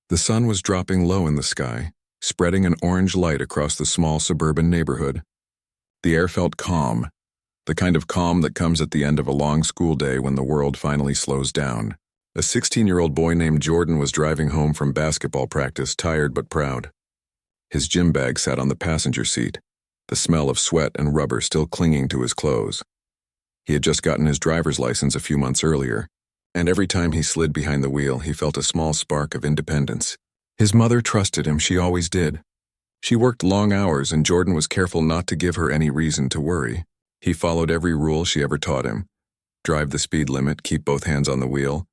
The sun was dropping low in the sky, spreading an orange light across the small suburban neighborhood. The air felt calm, the kind of calm that comes at the end of a long school day when the world finally slows down. A 16-year-old boy named Jordan was driving home from basketball practice, tired but proud. His gym bag sat on the passenger seat, the smell of sweat and rubber still clinging to his clothes. He had just gotten his driver's license a few months earlier, and every time he slid behind the wheel, he felt a small spark of independence. His mother trusted him, she always did. She worked long hours, and Jordan was careful not to give her any reason to worry. He followed every rule she ever taught him. Drive the speed limit, keep both hands on the wheel,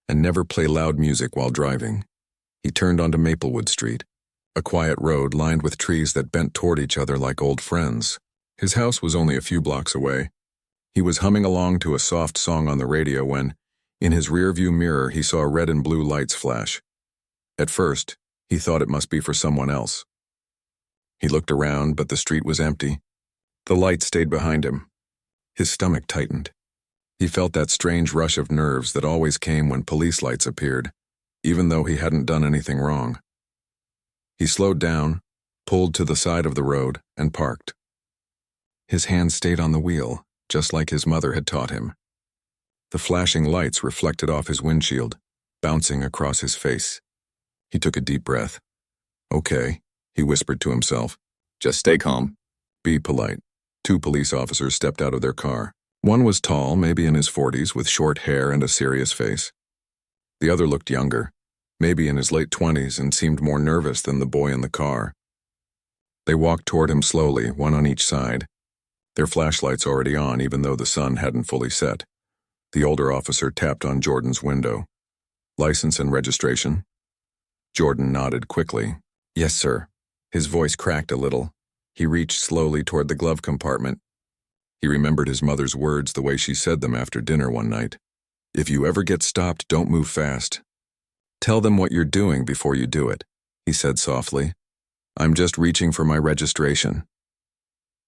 and never play loud music while driving. He turned onto Maplewood Street, a quiet road lined with trees that bent toward each other like old friends. His house was only a few blocks away. He was humming along to a soft song on the radio when, in his rearview mirror, he saw red and blue lights flash. At first, he thought it must be for someone else. He looked around, but the street was empty. The light stayed behind him. His stomach tightened. He felt that strange rush of nerves that always came when police lights appeared, even though he hadn't done anything wrong. He slowed down, pulled to the side of the road, and parked. His hand stayed on the wheel, just like his mother had taught him. The flashing lights reflected off his windshield, bouncing across his face. He took a deep breath. "Okay," he whispered to himself. "Just stay calm. Be polite." Two police officers stepped out of their car. One was tall, maybe in his 40s, with short hair and a serious face. The other looked younger, maybe in his late 20s, and seemed more nervous than the boy in the car. They walked toward him slowly, one on each side, their flashlights already on even though the sun hadn't fully set. The older officer tapped on Jordan's window. "License and registration?" Jordan nodded quickly. "Yes, sir." His voice cracked a little. He reached slowly toward the glove compartment. He remembered his mother's words the way she said them after dinner one night. "If you ever get stopped, don't move fast. Tell them what you're doing before you do it," he said softly. "I'm just reaching for my registration."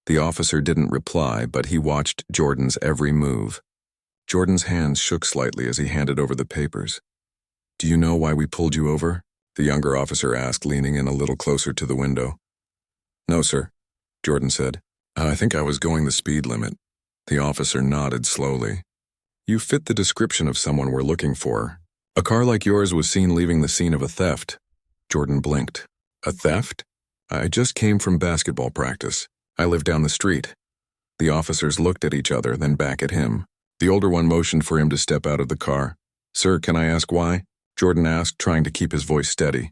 The officer didn't reply, but he watched Jordan's every move. Jordan's hands shook slightly as he handed over the papers. "Do you know why we pulled you over?" the younger officer asked, leaning in a little closer to the window. "No, sir," Jordan said. "I think I was going the speed limit." The officer nodded slowly. "You fit the description of someone we're looking for. A car like yours was seen leaving the scene of a theft." Jordan blinked. "A theft? I just came from basketball practice. I live down the street." The officers looked at each other, then back at him. The older one motioned for him to step out of the car. "Sir, can I ask why?" Jordan asked, trying to keep his voice steady.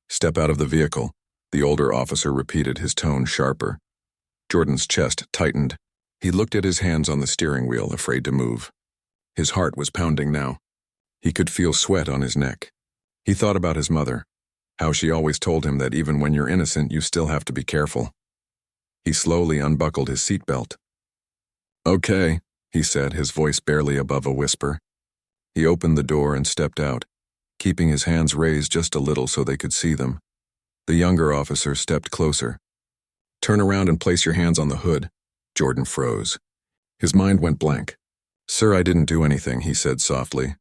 "Step out of the vehicle," the older officer repeated, his tone sharper. Jordan's chest tightened. He looked at his hands on the steering wheel, afraid to move. His heart was pounding now. He could feel sweat on his neck. He thought about his mother, how she always told him that even when you're innocent, you still have to be careful. He slowly unbuckled his seatbelt. "Okay," he said, his voice barely above a whisper. He opened the door and stepped out, keeping his hands raised just a little so they could see them. The younger officer stepped closer. "Turn around and place your hands on the hood." Jordan froze. His mind went blank. "Sir, I didn't do anything," he said softly.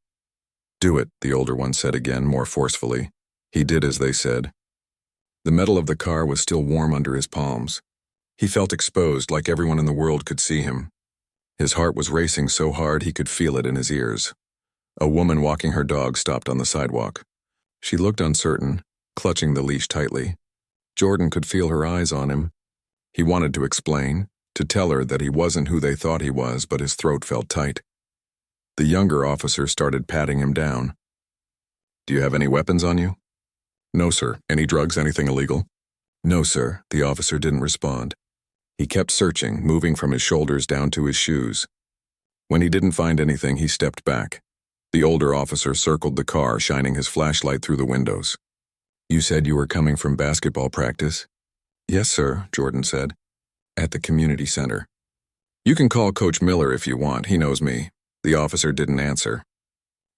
"Do it," the older one said again, more forcefully. He did as they said. The metal of the car was still warm under his palms. He felt exposed, like everyone in the world could see him. His heart was racing so hard he could feel it in his ears. A woman walking her dog stopped on the sidewalk. She looked uncertain, clutching the leash tightly. Jordan could feel her eyes on him. He wanted to explain, to tell her that he wasn't who they thought he was, but his throat felt tight. The younger officer started patting him down. "Do you have any weapons on you?" "No, sir." "Any drugs, anything illegal?" "No, sir." The officer didn't respond. He kept searching, moving from his shoulders down to his shoes. When he didn't find anything, he stepped back. The older officer circled the car, shining his flashlight through the windows. "You said you were coming from basketball practice?" "Yes, sir," Jordan said. "At the community center." "You can call Coach Miller if you want, he knows me." The officer didn't answer.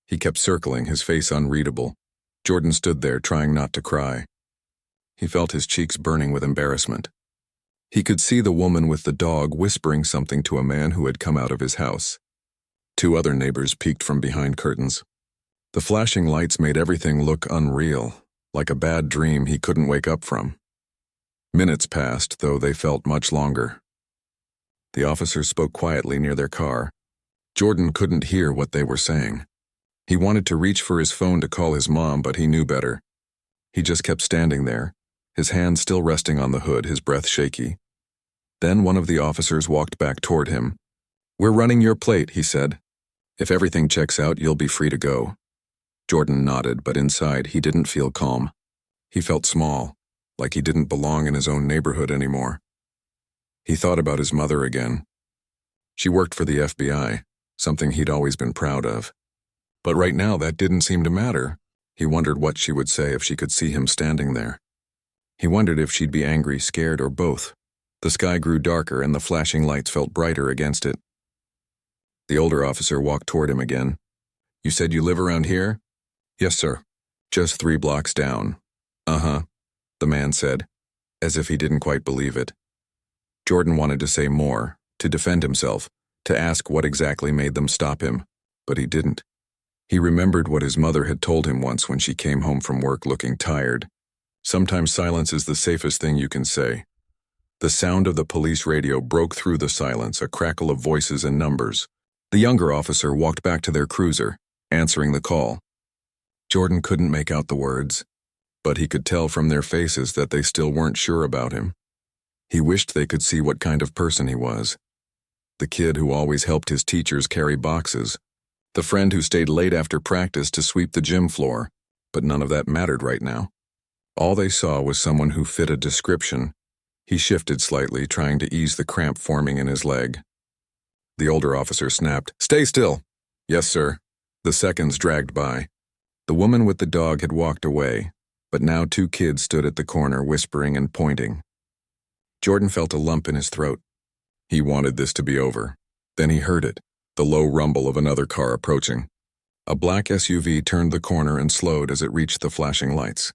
He kept circling, his face unreadable. Jordan stood there, trying not to cry. He felt his cheeks burning with embarrassment. He could see the woman with the dog whispering something to a man who had come out of his house. Two other neighbors peeked from behind curtains. The flashing lights made everything look unreal. like a bad dream he couldn't wake up from. Minutes passed, though they felt much longer. The officers spoke quietly near their car. Jordan couldn't hear what they were saying. He wanted to reach for his phone to call his mom, but he knew better. He just kept standing there, his hand still resting on the hood, his breath shaky. Then one of the officers walked back toward him. "We're running your plate," he said. "If everything checks out, you'll be free to go." Jordan nodded, but inside he didn't feel calm. He felt small, like he didn't belong in his own neighborhood anymore. He thought about his mother again. She worked for the FBI, something he'd always been proud of. But right now that didn't seem to matter. He wondered what she would say if she could see him standing there. He wondered if she'd be angry, scared, or both. The sky grew darker and the flashing lights felt brighter against it. The older officer walked toward him again. "You said you live around here?" "Yes, sir. Just 3 blocks down." "Uh-huh," the man said, as if he didn't quite believe it. Jordan wanted to say more, to defend himself, to ask what exactly made them stop him, but he didn't. He remembered what his mother had told him once when she came home from work looking tired. Sometimes silence is the safest thing you can say. The sound of the police radio broke through the silence, a crackle of voices and numbers. The younger officer walked back to their cruiser, answering the call. Jordan couldn't make out the words, but he could tell from their faces that they still weren't sure about him. He wished they could see what kind of person he was. The kid who always helped his teachers carry boxes. The friend who stayed late after practice to sweep the gym floor, but none of that mattered right now. All they saw was someone who fit a description. He shifted slightly, trying to ease the cramp forming in his leg. The older officer snapped, "Stay still." "Yes, sir." The seconds dragged by. The woman with the dog had walked away, but now 2 kids stood at the corner, whispering and pointing. Jordan felt a lump in his throat. He wanted this to be over. Then he heard it, the low rumble of another car approaching. A black SUV turned the corner and slowed as it reached the flashing lights.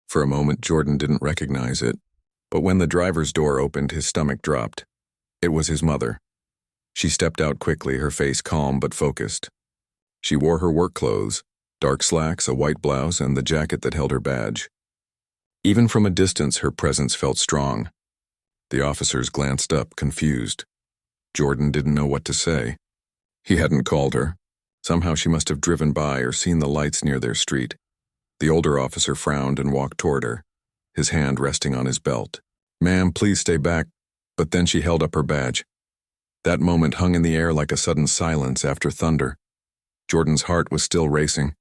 For a moment, Jordan didn't recognize it, but when the driver's door opened, his stomach dropped. It was his mother. She stepped out quickly, her face calm but focused. She wore her work clothes, dark slacks, a white blouse, and the jacket that held her badge. Even from a distance, her presence felt strong. The officers glanced up, confused. Jordan didn't know what to say. He hadn't called her. Somehow she must have driven by or seen the lights near their street. The older officer frowned and walked toward her, his hand resting on his belt. "Ma'am, please stay back." But then she held up her badge. That moment hung in the air like a sudden silence after thunder. Jordan's heart was still racing,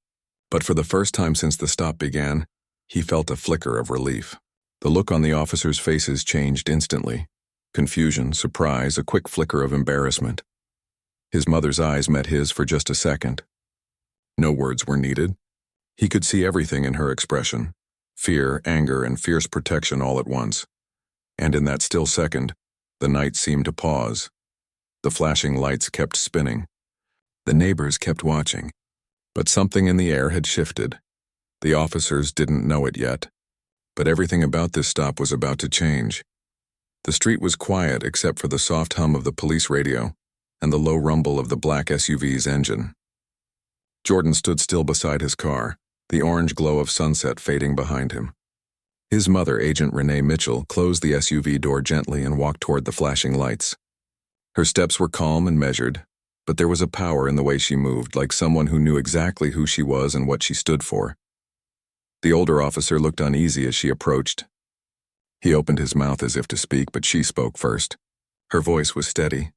but for the first time since the stop began, he felt a flicker of relief. The look on the officers' faces changed instantly. Confusion, surprise, a quick flicker of embarrassment. His mother's eyes met his for just a second. No words were needed. He could see everything in her expression. Fear, anger, and fierce protection all at once. And in that still second, the night seemed to pause. The flashing lights kept spinning. The neighbors kept watching. But something in the air had shifted. The officers didn't know it yet. But everything about this stop was about to change. The street was quiet except for the soft hum of the police radio and the low rumble of the black SUV's engine. Jordan stood still beside his car, the orange glow of sunset fading behind him. His mother, Agent Renee Mitchell, closed the SUV door gently and walked toward the flashing lights. Her steps were calm and measured, but there was a power in the way she moved, like someone who knew exactly who she was and what she stood for. The older officer looked uneasy as she approached. He opened his mouth as if to speak, but she spoke first. Her voice was steady.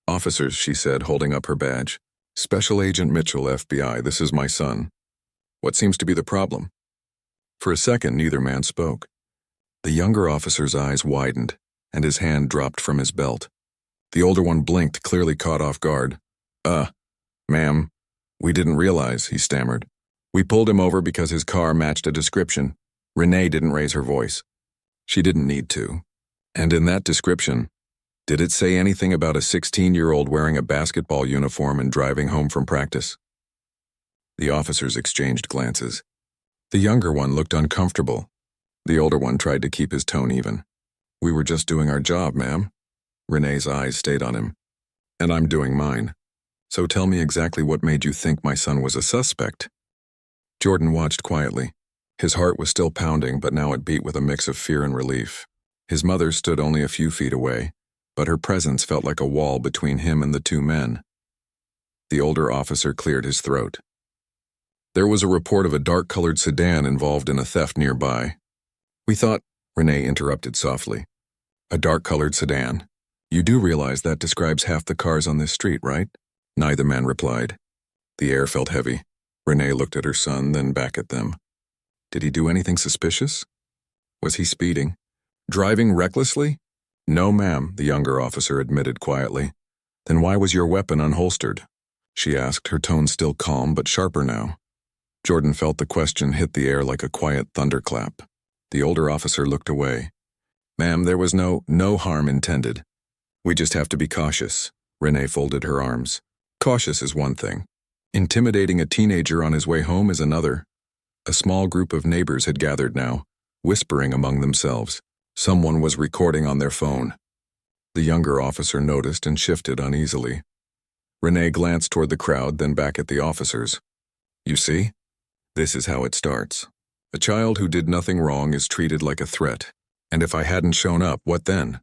"Officers," she said, holding up her badge. "Special Agent Mitchell, FBI, this is my son. What seems to be the problem?" For a second, neither man spoke. The younger officer's eyes widened, and his hand dropped from his belt. The older one blinked, clearly caught off guard. Ma'am, we didn't realize," he stammered. "We pulled him over because his car matched a description." Renee didn't raise her voice. She didn't need to. And in that description, did it say anything about a 16-year-old wearing a basketball uniform and driving home from practice? The officers exchanged glances. The younger one looked uncomfortable. The older one tried to keep his tone even. "We were just doing our job, ma'am." Renee's eyes stayed on him. "And I'm doing mine. So tell me exactly what made you think my son was a suspect." Jordan watched quietly, His heart was still pounding, but now it beat with a mix of fear and relief. His mother stood only a few feet away, but her presence felt like a wall between him and the two men. The older officer cleared his throat. There was a report of a dark-colored sedan involved in a theft nearby. We thought, Renee interrupted softly. A dark-colored sedan? You do realize that describes half the cars on this street, right? Neither man replied. The air felt heavy. Renee looked at her son, then back at them. Did he do anything suspicious? Was he speeding? Driving recklessly? No, ma'am, the younger officer admitted quietly. Then why was your weapon unholstered? She asked, her tone still calm but sharper now. Jordan felt the question hit the air like a quiet thunderclap. The older officer looked away. Ma'am, there was no harm intended. We just have to be cautious. Renee folded her arms. Cautious is one thing. Intimidating a teenager on his way home is another. A small group of neighbors had gathered now, whispering among themselves. Someone was recording on their phone. The younger officer noticed and shifted uneasily. Renee glanced toward the crowd, then back at the officers. You see? This is how it starts. A child who did nothing wrong is treated like a threat. And if I hadn't shown up, what then?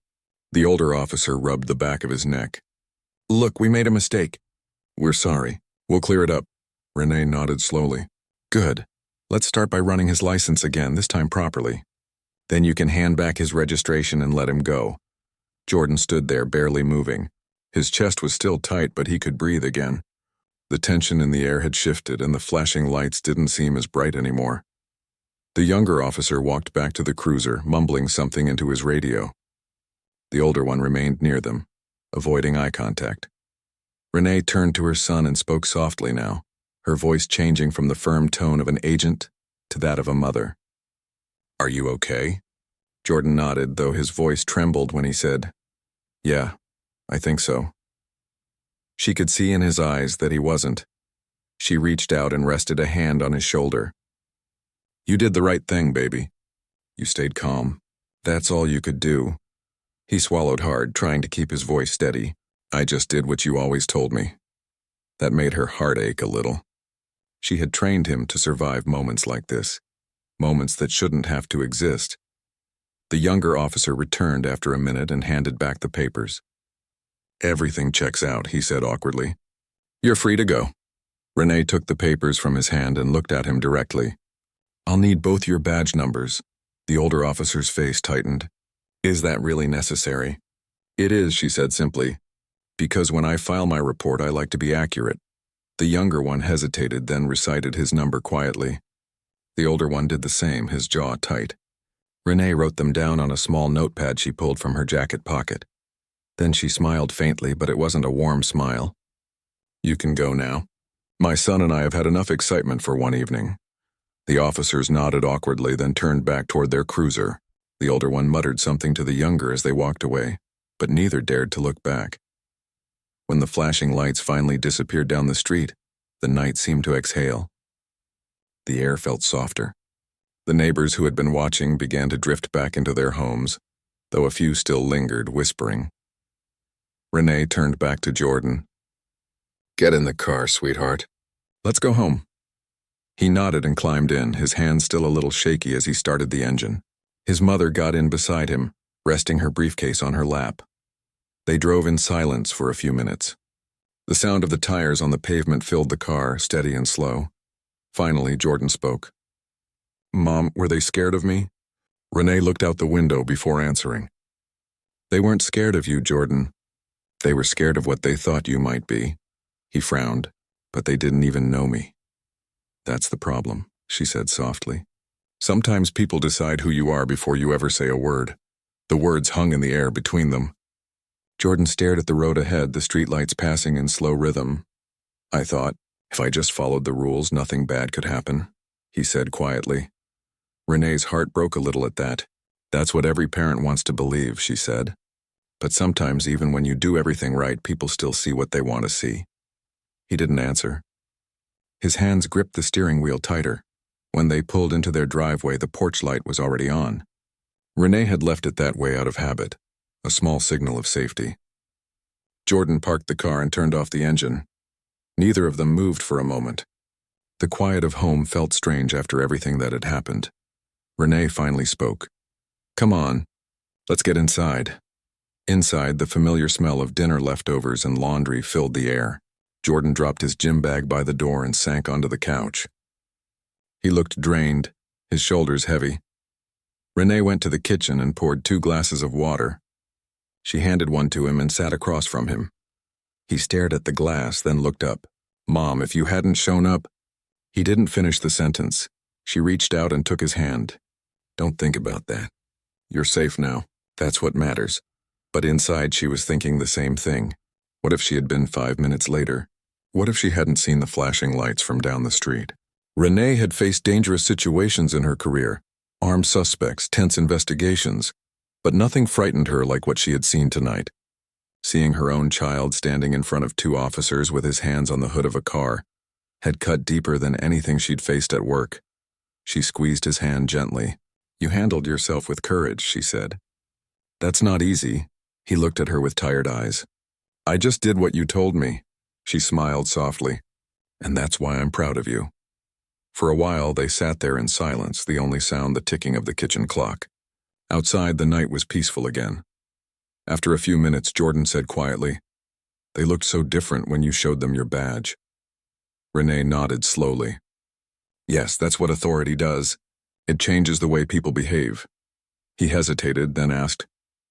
The older officer rubbed the back of his neck. Look, we made a mistake. We're sorry. We'll clear it up. Renee nodded slowly. Good. Let's start by running his license again, this time properly. Then you can hand back his registration and let him go. Jordan stood there, barely moving. His chest was still tight, but he could breathe again. The tension in the air had shifted, and the flashing lights didn't seem as bright anymore. The younger officer walked back to the cruiser, mumbling something into his radio. The older one remained near them, avoiding eye contact. Renee turned to her son and spoke softly now, her voice changing from the firm tone of an agent to that of a mother. Are you okay? Jordan nodded, though his voice trembled when he said, Yeah, I think so. She could see in his eyes that he wasn't. She reached out and rested a hand on his shoulder. You did the right thing, baby. You stayed calm. That's all you could do. He swallowed hard, trying to keep his voice steady. I just did what you always told me. That made her heart ache a little. She had trained him to survive moments like this, moments that shouldn't have to exist. The younger officer returned after a minute and handed back the papers. Everything checks out, he said awkwardly. You're free to go. Renee took the papers from his hand and looked at him directly. I'll need both your badge numbers. The older officer's face tightened. Is that really necessary? It is, she said simply. Because when I file my report, I like to be accurate. The younger one hesitated, then recited his number quietly. The older one did the same, his jaw tight. Renee wrote them down on a small notepad she pulled from her jacket pocket. Then she smiled faintly, but it wasn't a warm smile. You can go now. My son and I have had enough excitement for one evening. The officers nodded awkwardly, then turned back toward their cruiser. The older one muttered something to the younger as they walked away, but neither dared to look back. When the flashing lights finally disappeared down the street, the night seemed to exhale. The air felt softer. The neighbors who had been watching began to drift back into their homes, though a few still lingered, whispering. Renee turned back to Jordan. Get in the car, sweetheart. Let's go home. He nodded and climbed in, his hands still a little shaky as he started the engine. His mother got in beside him, resting her briefcase on her lap. They drove in silence for a few minutes. The sound of the tires on the pavement filled the car, steady and slow. Finally, Jordan spoke. Mom, were they scared of me? Renee looked out the window before answering. They weren't scared of you, Jordan. They were scared of what they thought you might be. He frowned, but they didn't even know me. That's the problem, she said softly. Sometimes people decide who you are before you ever say a word. The words hung in the air between them. Jordan stared at the road ahead, the streetlights passing in slow rhythm. I thought, if I just followed the rules, nothing bad could happen, he said quietly. Renee's heart broke a little at that. That's what every parent wants to believe, she said. But sometimes even when you do everything right, people still see what they want to see. He didn't answer. His hands gripped the steering wheel tighter. When they pulled into their driveway, the porch light was already on. Renee had left it that way out of habit, a small signal of safety. Jordan parked the car and turned off the engine. Neither of them moved for a moment. The quiet of home felt strange after everything that had happened. Renee finally spoke. "Come on, let's get inside." Inside, the familiar smell of dinner leftovers and laundry filled the air. Jordan dropped his gym bag by the door and sank onto the couch. He looked drained, his shoulders heavy. Renee went to the kitchen and poured 2 glasses of water. She handed one to him and sat across from him. He stared at the glass, then looked up. "Mom, if you hadn't shown up—" He didn't finish the sentence. She reached out and took his hand. "Don't think about that. You're safe now. That's what matters." But inside she was thinking the same thing. What if she had been 5 minutes later? What if she hadn't seen the flashing lights from down the street? Renee had faced dangerous situations in her career, armed suspects, tense investigations, but nothing frightened her like what she had seen tonight. Seeing her own child standing in front of 2 officers with his hands on the hood of a car had cut deeper than anything she'd faced at work. She squeezed his hand gently. "You handled yourself with courage," she said. "That's not easy." He looked at her with tired eyes. "I just did what you told me." She smiled softly. "And that's why I'm proud of you." For a while they sat there in silence, the only sound the ticking of the kitchen clock. Outside, the night was peaceful again. After a few minutes, Jordan said quietly, "They looked so different when you showed them your badge." Renee nodded slowly. "Yes, that's what authority does. It changes the way people behave." He hesitated, then asked,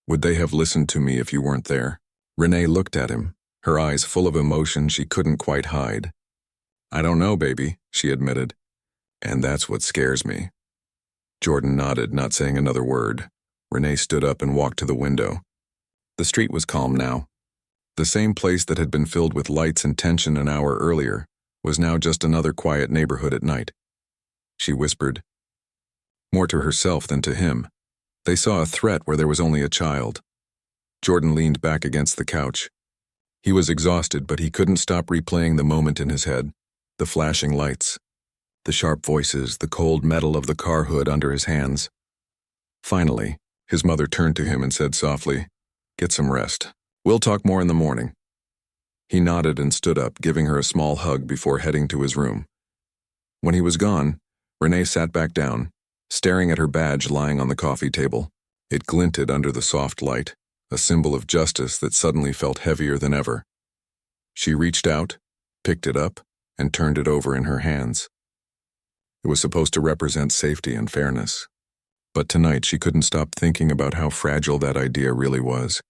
"Would they have listened to me if you weren't there?" Renee looked at him, her eyes full of emotion she couldn't quite hide. "I don't know, baby," she admitted. "And that's what scares me." Jordan nodded, not saying another word. Renee stood up and walked to the window. The street was calm now. The same place that had been filled with lights and tension an hour earlier was now just another quiet neighborhood at night. She whispered, more to herself than to him. They saw a threat where there was only a child. Jordan leaned back against the couch. He was exhausted, but he couldn't stop replaying the moment in his head. The flashing lights, the sharp voices, the cold metal of the car hood under his hands. Finally, his mother turned to him and said softly, "Get some rest. We'll talk more in the morning." He nodded and stood up, giving her a small hug before heading to his room. When he was gone, Renee sat back down, staring at her badge lying on the coffee table. It glinted under the soft light, a symbol of justice that suddenly felt heavier than ever. She reached out, picked it up, and turned it over in her hands. It was supposed to represent safety and fairness. But tonight she couldn't stop thinking about how fragile that idea really was.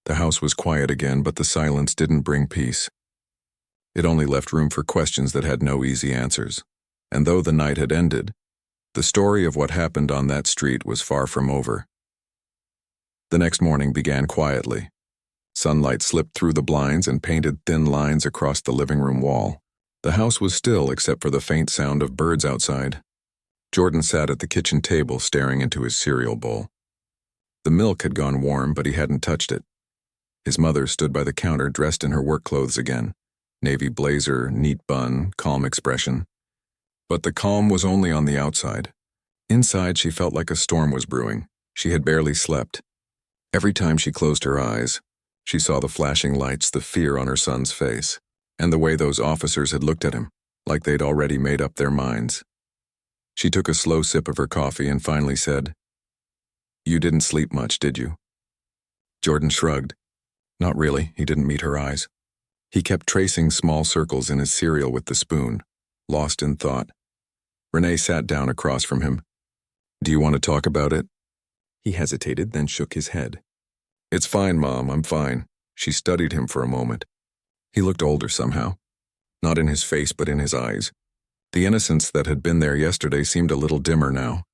The house was quiet again, but the silence didn't bring peace. It only left room for questions that had no easy answers. And though the night had ended, the story of what happened on that street was far from over. The next morning began quietly. Sunlight slipped through the blinds and painted thin lines across the living room wall. The house was still except for the faint sound of birds outside. Jordan sat at the kitchen table staring into his cereal bowl. The milk had gone warm, but he hadn't touched it. His mother stood by the counter dressed in her work clothes again. Navy blazer, neat bun, calm expression. But the calm was only on the outside. Inside she felt like a storm was brewing. She had barely slept. Every time she closed her eyes, she saw the flashing lights, the fear on her son's face, and the way those officers had looked at him, like they'd already made up their minds. She took a slow sip of her coffee and finally said, "You didn't sleep much, did you?" Jordan shrugged. Not really. He didn't meet her eyes. He kept tracing small circles in his cereal with the spoon, lost in thought. Renee sat down across from him. "Do you want to talk about it?" He hesitated, then shook his head. "It's fine, Mom, I'm fine." She studied him for a moment. He looked older somehow. Not in his face, but in his eyes. The innocence that had been there yesterday seemed a little dimmer now.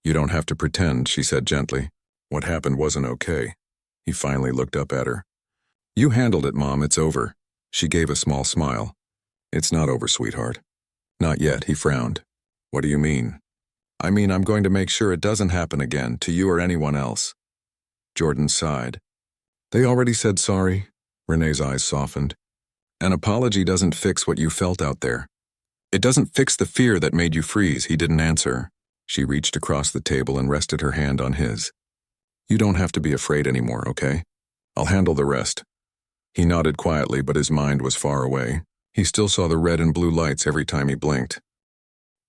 "You don't have to pretend," she said gently. "What happened wasn't okay." He finally looked up at her. "You handled it, Mom, it's over." She gave a small smile. "It's not over, sweetheart." "Not yet," he frowned. "What do you mean?" "I mean, I'm going to make sure it doesn't happen again, to you or anyone else." Jordan sighed. "They already said sorry." Renee's eyes softened. "An apology doesn't fix what you felt out there. It doesn't fix the fear that made you freeze." He didn't answer. She reached across the table and rested her hand on his. "You don't have to be afraid anymore, okay? I'll handle the rest." He nodded quietly, but his mind was far away. He still saw the red and blue lights every time he blinked.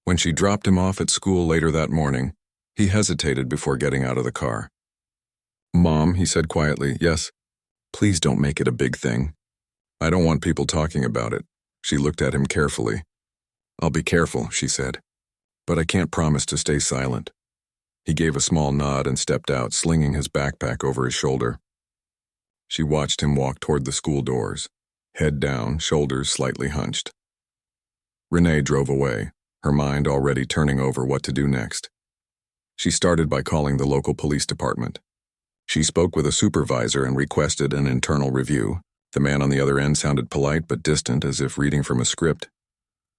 When she dropped him off at school later that morning, he hesitated before getting out of the car. "Mom," he said quietly, "yes, please don't make it a big thing. I don't want people talking about it." She looked at him carefully. "I'll be careful," she said, "but I can't promise to stay silent." He gave a small nod and stepped out, slinging his backpack over his shoulder. She watched him walk toward the school doors, head down, shoulders slightly hunched. Renee drove away, her mind already turning over what to do next. She started by calling the local police department. She spoke with a supervisor and requested an internal review. The man on the other end sounded polite but distant, as if reading from a script.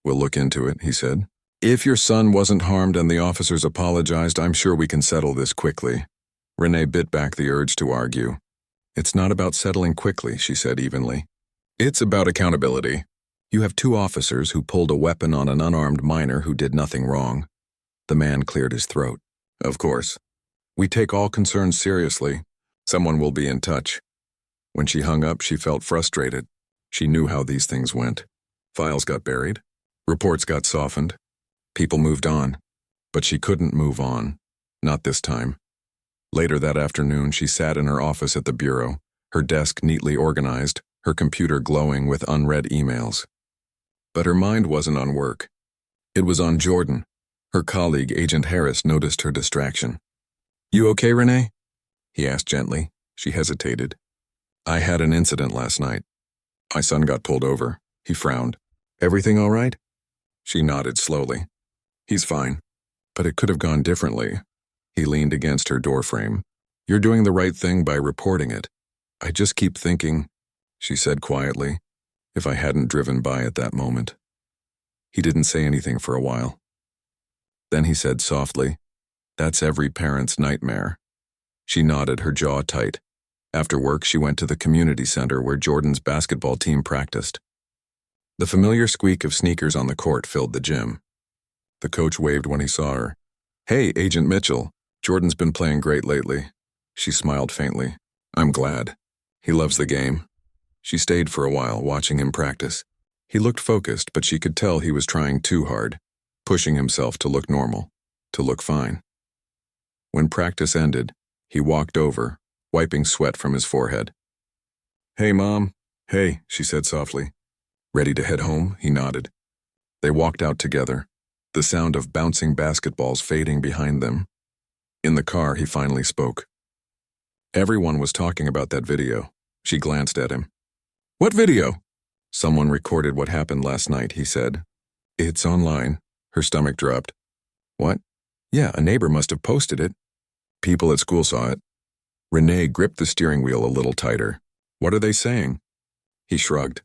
"We'll look into it," he said. "If your son wasn't harmed and the officers apologized, I'm sure we can settle this quickly." Renee bit back the urge to argue. "It's not about settling quickly," she said evenly. "It's about accountability. You have 2 officers who pulled a weapon on an unarmed minor who did nothing wrong." The man cleared his throat. "Of course. We take all concerns seriously. Someone will be in touch." When she hung up, she felt frustrated. She knew how these things went. Files got buried. Reports got softened. People moved on. But she couldn't move on. Not this time. Later that afternoon, she sat in her office at the bureau, her desk neatly organized, her computer glowing with unread emails. But her mind wasn't on work. It was on Jordan. Her colleague, Agent Harris, noticed her distraction. "You okay, Renee?" he asked gently. She hesitated. "I had an incident last night. My son got pulled over." He frowned. "Everything all right?" She nodded slowly. "He's fine. But it could have gone differently." He leaned against her doorframe. "You're doing the right thing by reporting it. I just keep thinking," she said quietly, "if I hadn't driven by at that moment." He didn't say anything for a while. Then he said softly, "That's every parent's nightmare." She nodded, her jaw tight. After work, she went to the community center where Jordan's basketball team practiced. The familiar squeak of sneakers on the court filled the gym. The coach waved when he saw her. "Hey, Agent Mitchell. Jordan's been playing great lately." She smiled faintly. "I'm glad. He loves the game." She stayed for a while, watching him practice. He looked focused, but she could tell he was trying too hard, pushing himself to look normal, to look fine. When practice ended, he walked over, wiping sweat from his forehead. "Hey, Mom." "Hey," she said softly. "Ready to head home?" He nodded. They walked out together, the sound of bouncing basketballs fading behind them. In the car, he finally spoke. "Everyone was talking about that video." She glanced at him. "What video?" "Someone recorded what happened last night," he said. "It's online." Her stomach dropped. "What?" "Yeah, a neighbor must have posted it." "People at school saw it." Renee gripped the steering wheel a little tighter. "What are they saying?" He shrugged.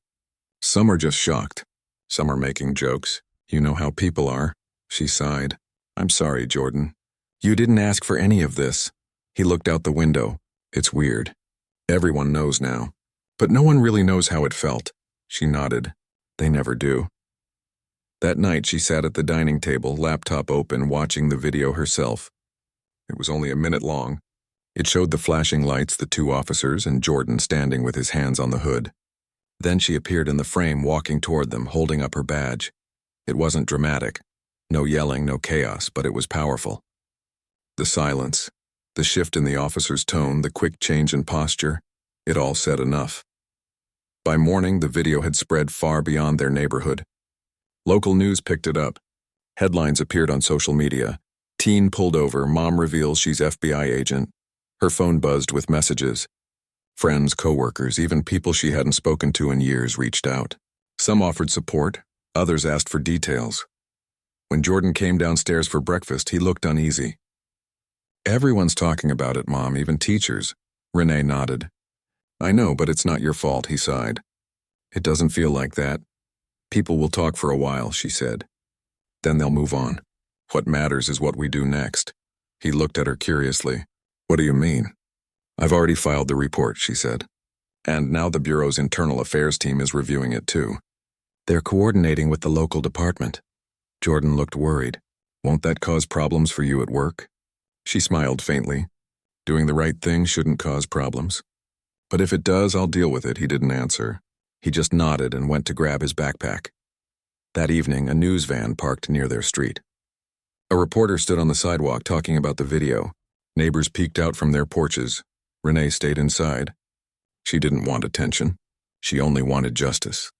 "Some are just shocked. Some are making jokes. You know how people are." She sighed. "I'm sorry, Jordan. You didn't ask for any of this." He looked out the window. "It's weird. Everyone knows now. But no one really knows how it felt." She nodded. "They never do." That night, she sat at the dining table, laptop open, watching the video herself. It was only a minute long. It showed the flashing lights, the 2 officers, and Jordan standing with his hands on the hood. Then she appeared in the frame, walking toward them, holding up her badge. It wasn't dramatic. No yelling, no chaos, but it was powerful. The silence, the shift in the officer's tone, the quick change in posture, it all said enough. By morning, the video had spread far beyond their neighborhood. Local news picked it up. Headlines appeared on social media. "Teen pulled over, mom reveals she's FBI agent." Her phone buzzed with messages. Friends, coworkers, even people she hadn't spoken to in years reached out. Some offered support, others asked for details. When Jordan came downstairs for breakfast, he looked uneasy. "Everyone's talking about it, Mom, even teachers." Renee nodded. "I know, but it's not your fault," he sighed. "It doesn't feel like that. People will talk for a while," she said. "Then they'll move on. What matters is what we do next." He looked at her curiously. "What do you mean?" "I've already filed the report," she said. "And now the Bureau's internal affairs team is reviewing it too. They're coordinating with the local department." Jordan looked worried. "Won't that cause problems for you at work?" She smiled faintly. "Doing the right thing shouldn't cause problems." "But if it does, I'll deal with it," he didn't answer. He just nodded and went to grab his backpack. That evening, a news van parked near their street. A reporter stood on the sidewalk talking about the video. Neighbors peeked out from their porches. Renee stayed inside. She didn't want attention. She only wanted justice.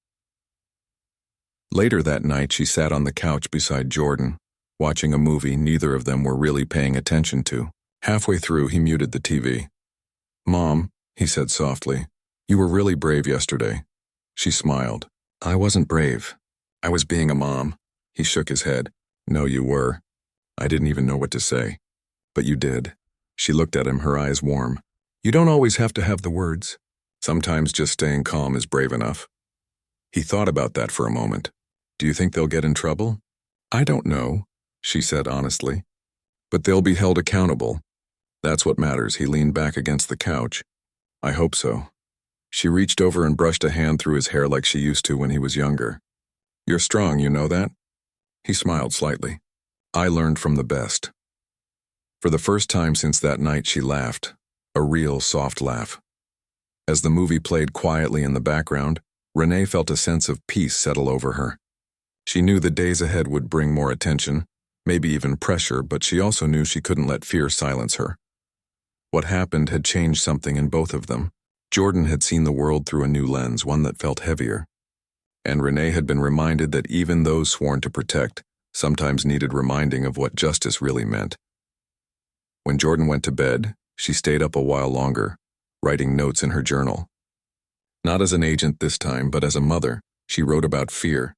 Later that night, she sat on the couch beside Jordan, watching a movie neither of them were really paying attention to. Halfway through, he muted the TV. "Mom," he said softly, "you were really brave yesterday." She smiled. "I wasn't brave. I was being a mom." He shook his head. "No, you were. I didn't even know what to say. But you did." She looked at him, her eyes warm. "You don't always have to have the words. Sometimes just staying calm is brave enough." He thought about that for a moment. "Do you think they'll get in trouble?" "I don't know," she said honestly. "But they'll be held accountable. That's what matters." He leaned back against the couch. "I hope so." She reached over and brushed a hand through his hair like she used to when he was younger. "You're strong, you know that?" He smiled slightly. "I learned from the best." For the first time since that night, she laughed, a real soft laugh. As the movie played quietly in the background, Renee felt a sense of peace settle over her. She knew the days ahead would bring more attention, maybe even pressure, but she also knew she couldn't let fear silence her. What happened had changed something in both of them. Jordan had seen the world through a new lens, one that felt heavier. And Renee had been reminded that even those sworn to protect sometimes needed reminding of what justice really meant. When Jordan went to bed, she stayed up a while longer, writing notes in her journal. Not as an agent this time, but as a mother, she wrote about fear,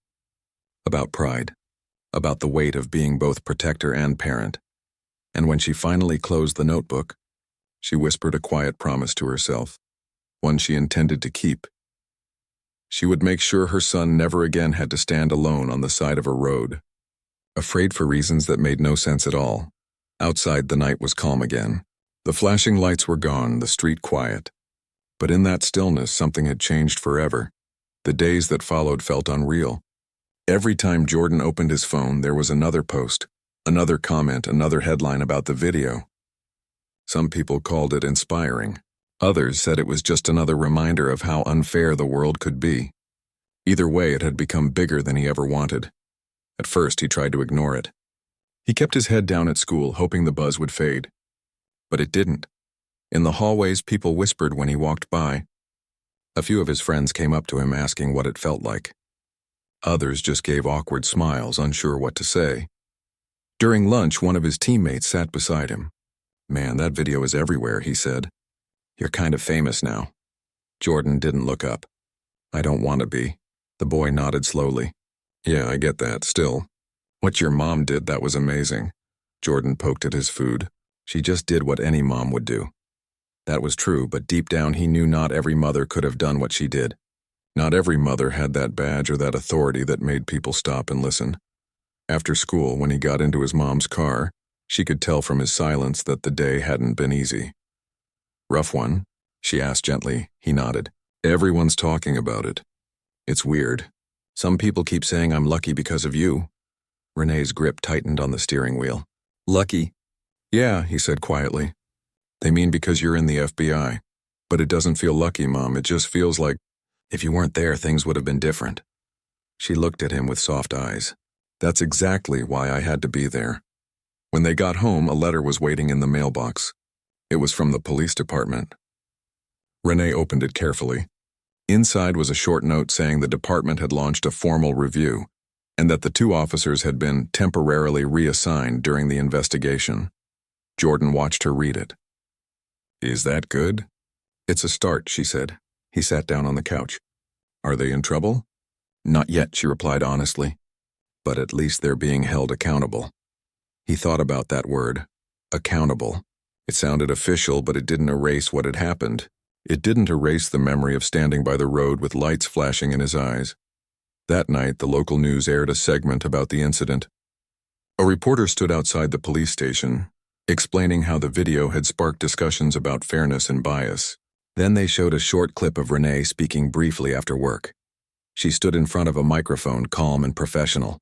about pride, about the weight of being both protector and parent. And when she finally closed the notebook, she whispered a quiet promise to herself, one she intended to keep. She would make sure her son never again had to stand alone on the side of a road, afraid for reasons that made no sense at all. Outside, the night was calm again. The flashing lights were gone, the street quiet. But in that stillness, something had changed forever. The days that followed felt unreal. Every time Jordan opened his phone, there was another post, another comment, another headline about the video. Some people called it inspiring. Others said it was just another reminder of how unfair the world could be. Either way, it had become bigger than he ever wanted. At first, he tried to ignore it. He kept his head down at school, hoping the buzz would fade. But it didn't. In the hallways, people whispered when he walked by. A few of his friends came up to him asking what it felt like. Others just gave awkward smiles, unsure what to say. During lunch, one of his teammates sat beside him. "Man, that video is everywhere," he said. "You're kind of famous now." Jordan didn't look up. "I don't want to be." The boy nodded slowly. "Yeah, I get that. Still, what your mom did, that was amazing." Jordan poked at his food. She just did what any mom would do. That was true, but deep down he knew not every mother could have done what she did. Not every mother had that badge or that authority that made people stop and listen. After school, when he got into his mom's car, she could tell from his silence that the day hadn't been easy. "Rough one?" she asked gently. He nodded. "Everyone's talking about it. It's weird. Some people keep saying I'm lucky because of you." Renee's grip tightened on the steering wheel. "Lucky?" "Yeah," he said quietly. "They mean because you're in the FBI. But it doesn't feel lucky, Mom. It just feels like if you weren't there, things would have been different." She looked at him with soft eyes. "That's exactly why I had to be there." When they got home, a letter was waiting in the mailbox. It was from the police department. Renee opened it carefully. Inside was a short note saying the department had launched a formal review and that the two officers had been temporarily reassigned during the investigation. Jordan watched her read it. "Is that good?" "It's a start," she said. He sat down on the couch. "Are they in trouble?" "Not yet," she replied honestly. "But at least they're being held accountable." He thought about that word, accountable. It sounded official, but it didn't erase what had happened. It didn't erase the memory of standing by the road with lights flashing in his eyes. That night, the local news aired a segment about the incident. A reporter stood outside the police station, explaining how the video had sparked discussions about fairness and bias. Then they showed a short clip of Renee speaking briefly after work. She stood in front of a microphone, calm and professional.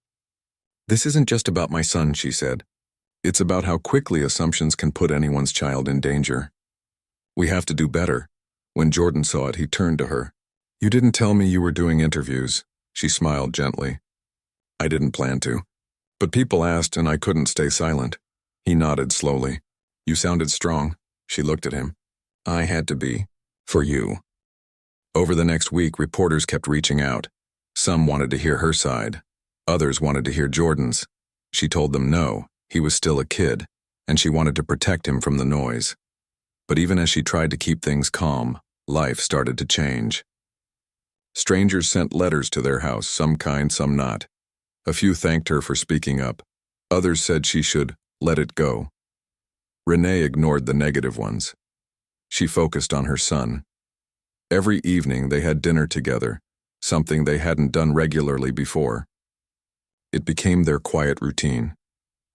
"This isn't just about my son," she said. "It's about how quickly assumptions can put anyone's child in danger. We have to do better." When Jordan saw it, he turned to her. "You didn't tell me you were doing interviews." She smiled gently. "I didn't plan to." But people asked and I couldn't stay silent. He nodded slowly. You sounded strong. She looked at him. I had to be. For you. Over the next week, reporters kept reaching out. Some wanted to hear her side. Others wanted to hear Jordan's. She told them no, he was still a kid, and she wanted to protect him from the noise. But even as she tried to keep things calm, life started to change. Strangers sent letters to their house, some kind, some not. A few thanked her for speaking up. Others said she should let it go. Renee ignored the negative ones. She focused on her son. Every evening they had dinner together, something they hadn't done regularly before. It became their quiet routine,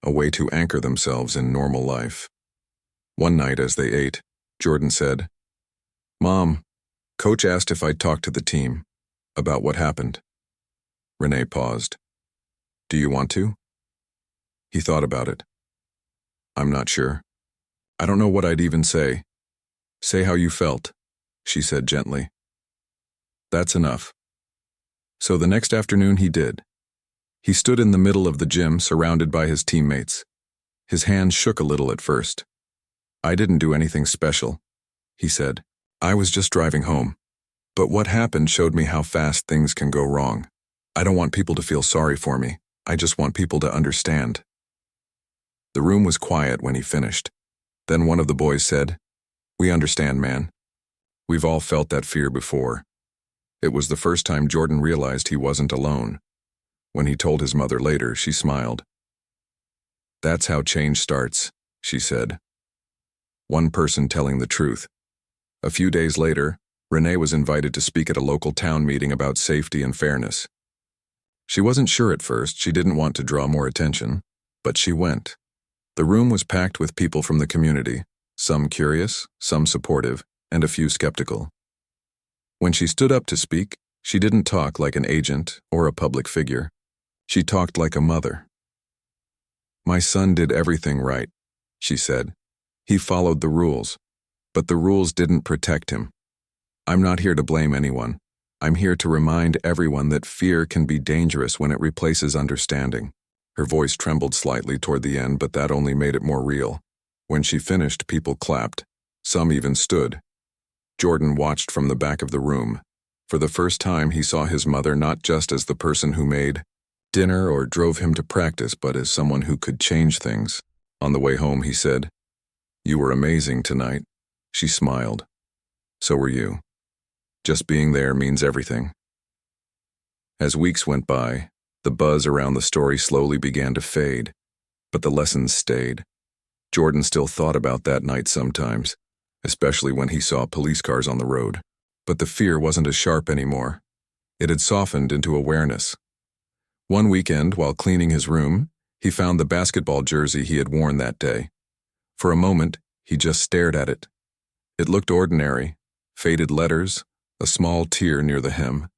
a way to anchor themselves in normal life. One night as they ate, Jordan said, "Mom, Coach asked if I'd talk to the team about what happened." Renee paused. "Do you want to?" He thought about it. "I'm not sure. I don't know what I'd even say." "Say how you felt," she said gently. "That's enough." So the next afternoon he did. He stood in the middle of the gym surrounded by his teammates. His hands shook a little at first. "I didn't do anything special," he said. "I was just driving home. But what happened showed me how fast things can go wrong. I don't want people to feel sorry for me. I just want people to understand." The room was quiet when he finished. Then one of the boys said, "We understand, man. We've all felt that fear before." It was the first time Jordan realized he wasn't alone. When he told his mother later, she smiled. "That's how change starts," she said. One person telling the truth. A few days later, Renee was invited to speak at a local town meeting about safety and fairness. She wasn't sure at first, she didn't want to draw more attention, but she went. The room was packed with people from the community, some curious, some supportive, and a few skeptical. When she stood up to speak, she didn't talk like an agent or a public figure. She talked like a mother. "My son did everything right," she said. "He followed the rules, but the rules didn't protect him. I'm not here to blame anyone. I'm here to remind everyone that fear can be dangerous when it replaces understanding." Her voice trembled slightly toward the end, but that only made it more real. When she finished, people clapped. Some even stood. Jordan watched from the back of the room. For the first time, he saw his mother not just as the person who made dinner or drove him to practice, but as someone who could change things. On the way home, he said, "You were amazing tonight." She smiled. "So were you. Just being there means everything." As weeks went by, the buzz around the story slowly began to fade, but the lessons stayed. Jordan still thought about that night sometimes, especially when he saw police cars on the road. But the fear wasn't as sharp anymore. It had softened into awareness. One weekend, while cleaning his room, he found the basketball jersey he had worn that day. For a moment, he just stared at it. It looked ordinary, faded letters, a small tear near the hem,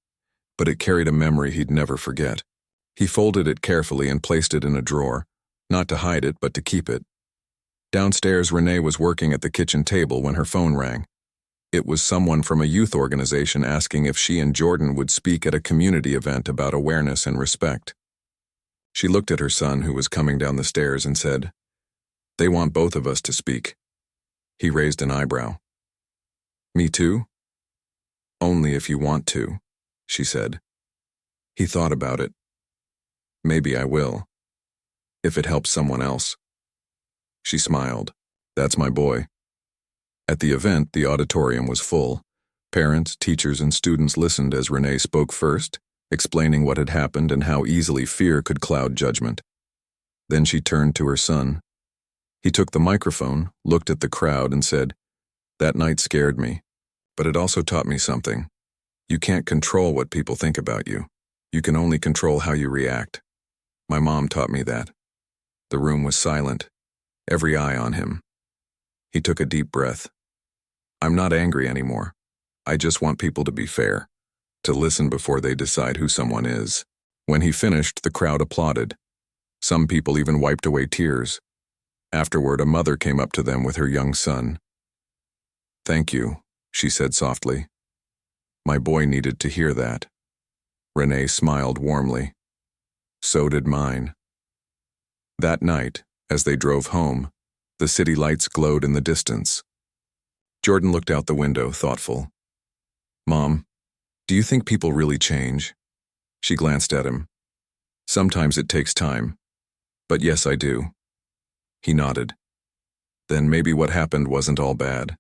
but it carried a memory he'd never forget. He folded it carefully and placed it in a drawer, not to hide it, but to keep it. Downstairs, Renee was working at the kitchen table when her phone rang. It was someone from a youth organization asking if she and Jordan would speak at a community event about awareness and respect. She looked at her son, who was coming down the stairs, and said, "They want both of us to speak." He raised an eyebrow. "Me too?" "Only if you want to," she said. He thought about it. "Maybe I will. If it helps someone else." She smiled. "That's my boy." At the event, the auditorium was full. Parents, teachers, and students listened as Renee spoke first, explaining what had happened and how easily fear could cloud judgment. Then she turned to her son. He took the microphone, looked at the crowd, and said, "That night scared me, but it also taught me something. You can't control what people think about you. You can only control how you react. My mom taught me that." The room was silent, every eye on him. He took a deep breath. "I'm not angry anymore. I just want people to be fair, to listen before they decide who someone is." When he finished, the crowd applauded. Some people even wiped away tears. Afterward, a mother came up to them with her young son. "Thank you," she said softly. "My boy needed to hear that." Renee smiled warmly. "So did mine." That night, as they drove home, the city lights glowed in the distance. Jordan looked out the window, thoughtful. "Mom, do you think people really change?" She glanced at him. "Sometimes it takes time. But yes, I do." He nodded. "Then maybe what happened wasn't all bad."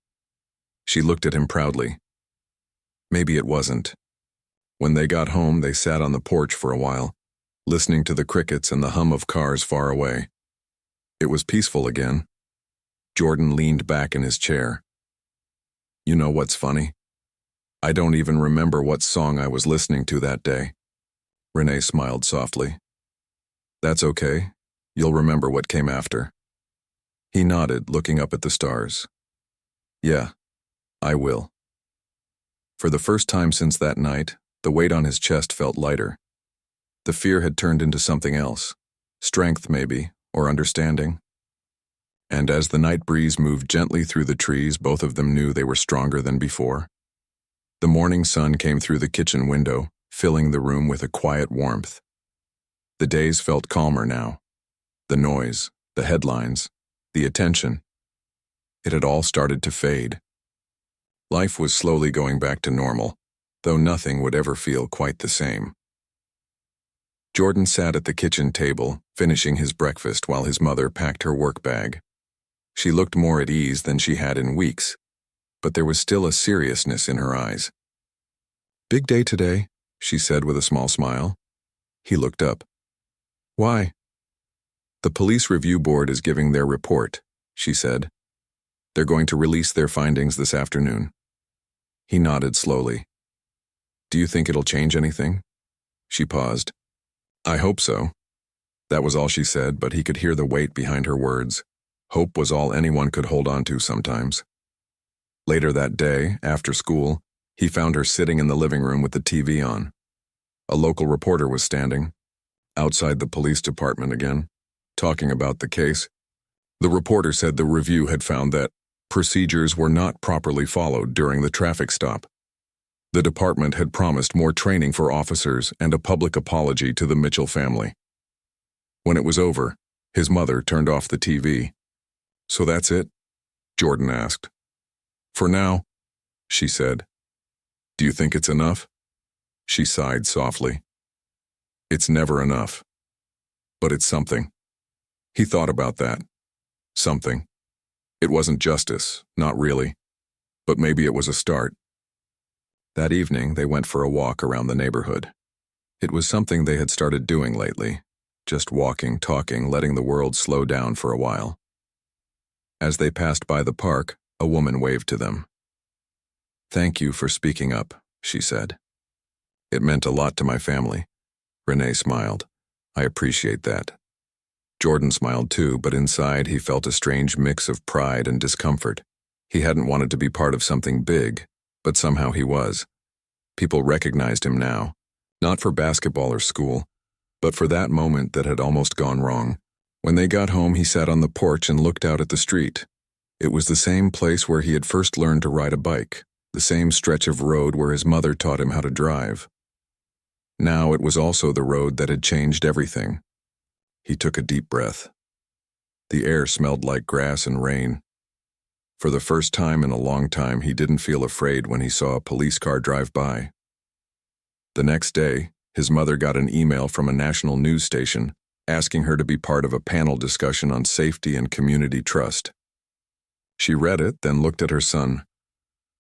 She looked at him proudly. Maybe it wasn't. When they got home, they sat on the porch for a while, listening to the crickets and the hum of cars far away. It was peaceful again. Jordan leaned back in his chair. "You know what's funny? I don't even remember what song I was listening to that day." Renee smiled softly. "That's okay. You'll remember what came after." He nodded, looking up at the stars. "Yeah, I will." For the first time since that night, the weight on his chest felt lighter. The fear had turned into something else. Strength, maybe, or understanding. And as the night breeze moved gently through the trees, both of them knew they were stronger than before. The morning sun came through the kitchen window, filling the room with a quiet warmth. The days felt calmer now. The noise, the headlines, the attention. It had all started to fade. Life was slowly going back to normal, though nothing would ever feel quite the same. Jordan sat at the kitchen table, finishing his breakfast while his mother packed her work bag. She looked more at ease than she had in weeks, but there was still a seriousness in her eyes. "Big day today," she said with a small smile. He looked up. "Why?" "The police review board is giving their report," she said. "They're going to release their findings this afternoon." He nodded slowly. "Do you think it'll change anything?" She paused. "I hope so." That was all she said, but he could hear the weight behind her words. Hope was all anyone could hold on to sometimes. Later that day, after school, he found her sitting in the living room with the TV on. A local reporter was standing, outside the police department again, talking about the case. The reporter said the review had found that procedures were not properly followed during the traffic stop. The department had promised more training for officers and a public apology to the Mitchell family. When it was over, his mother turned off the TV. "So that's it?" Jordan asked. "For now," she said. "Do you think it's enough?" She sighed softly. "It's never enough. But it's something." He thought about that. Something. It wasn't justice, not really. But maybe it was a start. That evening, they went for a walk around the neighborhood. It was something they had started doing lately, just walking, talking, letting the world slow down for a while. As they passed by the park, a woman waved to them. "Thank you for speaking up," she said. "It meant a lot to my family." Renee smiled. "I appreciate that." Jordan smiled too, but inside he felt a strange mix of pride and discomfort. He hadn't wanted to be part of something big, but somehow he was. People recognized him now, not for basketball or school, but for that moment that had almost gone wrong. When they got home, he sat on the porch and looked out at the street. It was the same place where he had first learned to ride a bike, the same stretch of road where his mother taught him how to drive. Now it was also the road that had changed everything. He took a deep breath. The air smelled like grass and rain. For the first time in a long time, he didn't feel afraid when he saw a police car drive by. The next day, his mother got an email from a national news station asking her to be part of a panel discussion on safety and community trust. She read it, then looked at her son.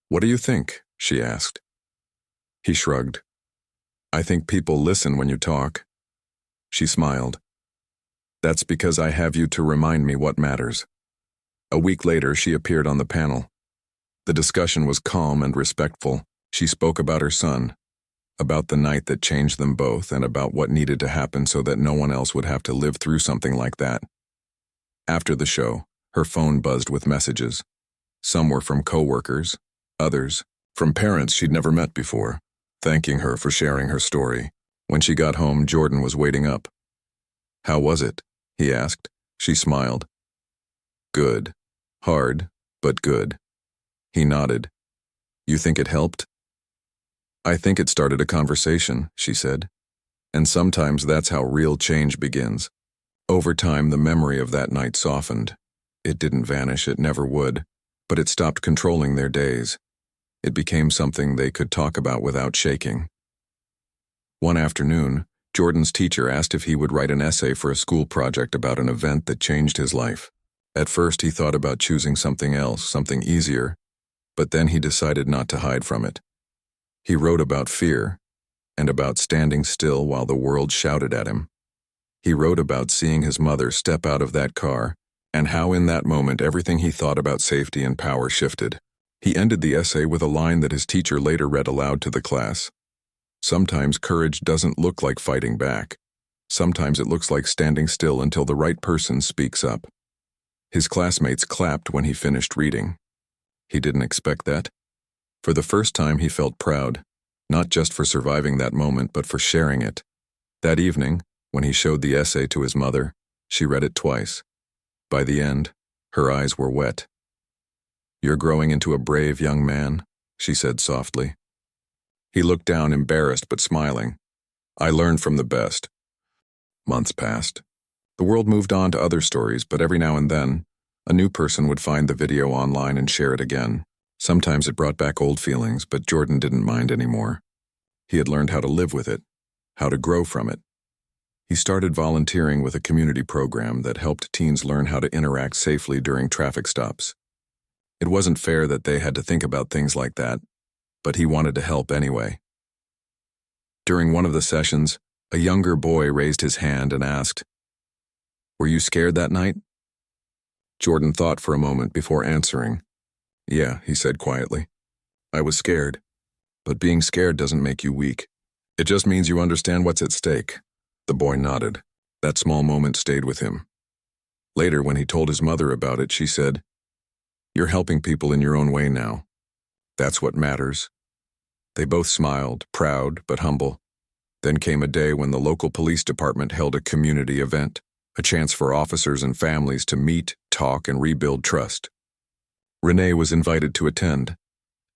"What do you think?" she asked. He shrugged. "I think people listen when you talk." She smiled. "That's because I have you to remind me what matters." A week later, she appeared on the panel. The discussion was calm and respectful. She spoke about her son, about the night that changed them both, and about what needed to happen so that no one else would have to live through something like that. After the show, her phone buzzed with messages. Some were from coworkers, others from parents she'd never met before, thanking her for sharing her story. When she got home, Jordan was waiting up. "How was it?" he asked. She smiled. "Good. Hard, but good." He nodded. "You think it helped?" "I think it started a conversation," she said. "And sometimes that's how real change begins. Over time, the memory of that night softened. It didn't vanish, it never would, but it stopped controlling their days. It became something they could talk about without shaking. One afternoon, Jordan's teacher asked if he would write an essay for a school project about an event that changed his life. At first, he thought about choosing something else, something easier, but then he decided not to hide from it. He wrote about fear and about standing still while the world shouted at him. He wrote about seeing his mother step out of that car and how in that moment everything he thought about safety and power shifted. He ended the essay with a line that his teacher later read aloud to the class. Sometimes courage doesn't look like fighting back. Sometimes it looks like standing still until the right person speaks up. His classmates clapped when he finished reading. He didn't expect that. For the first time, he felt proud, not just for surviving that moment, but for sharing it. That evening, when he showed the essay to his mother, she read it twice. By the end, her eyes were wet. "You're growing into a brave young man," she said softly. He looked down, embarrassed but smiling. "I learned from the best." Months passed. The world moved on to other stories, but every now and then, a new person would find the video online and share it again. Sometimes it brought back old feelings, but Jordan didn't mind anymore. He had learned how to live with it, how to grow from it. He started volunteering with a community program that helped teens learn how to interact safely during traffic stops. It wasn't fair that they had to think about things like that, but he wanted to help anyway. During one of the sessions, a younger boy raised his hand and asked, "Were you scared that night?" Jordan thought for a moment before answering. "Yeah," he said quietly. "I was scared. But being scared doesn't make you weak. It just means you understand what's at stake." The boy nodded. That small moment stayed with him. Later, when he told his mother about it, she said, "You're helping people in your own way now. That's what matters." They both smiled, proud but humble. Then came a day when the local police department held a community event, a chance for officers and families to meet, talk, and rebuild trust. Renee was invited to attend.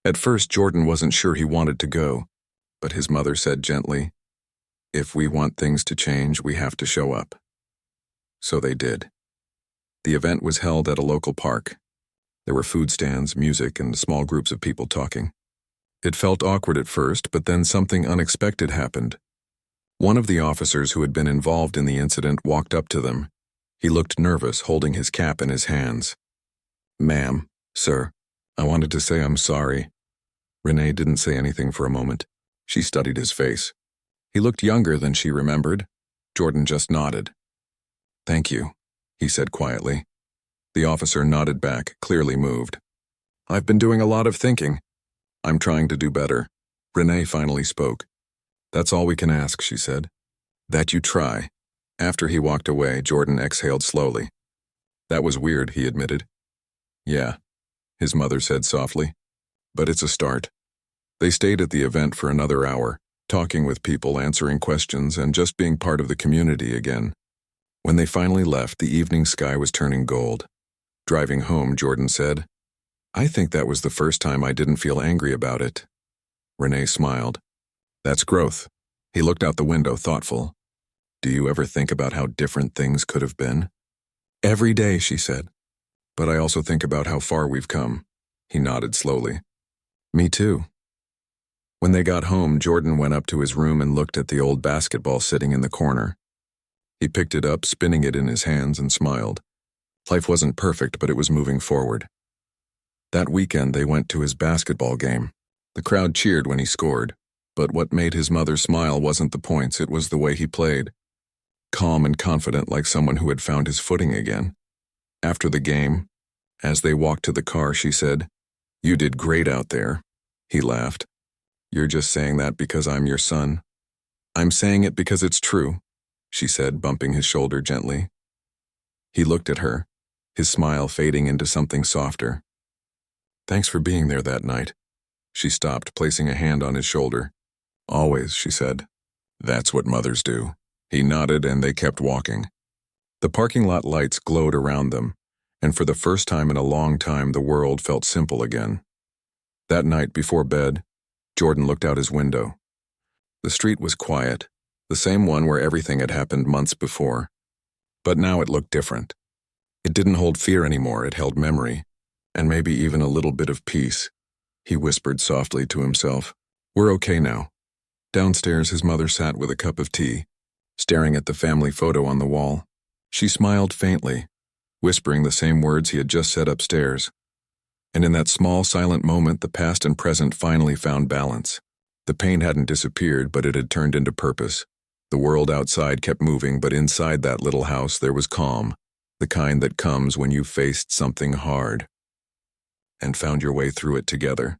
At first, Jordan wasn't sure he wanted to go, but his mother said gently, "If we want things to change, we have to show up." So they did. The event was held at a local park. There were food stands, music, and small groups of people talking. It felt awkward at first, but then something unexpected happened. One of the officers who had been involved in the incident walked up to them. He looked nervous, holding his cap in his hands. "Ma'am, sir, I wanted to say I'm sorry." Renee didn't say anything for a moment. She studied his face. He looked younger than she remembered. Jordan just nodded. "Thank you," he said quietly. The officer nodded back, clearly moved. "I've been doing a lot of thinking. I'm trying to do better." Renee finally spoke. "That's all we can ask," she said. "That you try." After he walked away, Jordan exhaled slowly. "That was weird," he admitted. "Yeah," his mother said softly. "But it's a start." They stayed at the event for another hour, talking with people, answering questions, and just being part of the community again. When they finally left, the evening sky was turning gold. Driving home, Jordan said, "I think that was the first time I didn't feel angry about it." Renee smiled. "That's growth." He looked out the window, thoughtful. "Do you ever think about how different things could have been?" "Every day," she said. "But I also think about how far we've come." He nodded slowly. "Me too." When they got home, Jordan went up to his room and looked at the old basketball sitting in the corner. He picked it up, spinning it in his hands, and smiled. Life wasn't perfect, but it was moving forward. That weekend, they went to his basketball game. The crowd cheered when he scored, but what made his mother smile wasn't the points, it was the way he played. Calm and confident, like someone who had found his footing again. After the game, as they walked to the car, she said, "You did great out there." He laughed. "You're just saying that because I'm your son." "I'm saying it because it's true," she said, bumping his shoulder gently. He looked at her, his smile fading into something softer. "Thanks for being there that night." She stopped, placing a hand on his shoulder. "Always," she said. "That's what mothers do." He nodded, and they kept walking. The parking lot lights glowed around them, and for the first time in a long time, the world felt simple again. That night before bed, Jordan looked out his window. The street was quiet, the same one where everything had happened months before. But now it looked different. It didn't hold fear anymore, it held memory, and maybe even a little bit of peace. He whispered softly to himself, "We're okay now." Downstairs, his mother sat with a cup of tea, staring at the family photo on the wall. She smiled faintly, whispering the same words he had just said upstairs. And in that small, silent moment, the past and present finally found balance. The pain hadn't disappeared, but it had turned into purpose. The world outside kept moving, but inside that little house there was calm, the kind that comes when you've faced something hard and found your way through it together.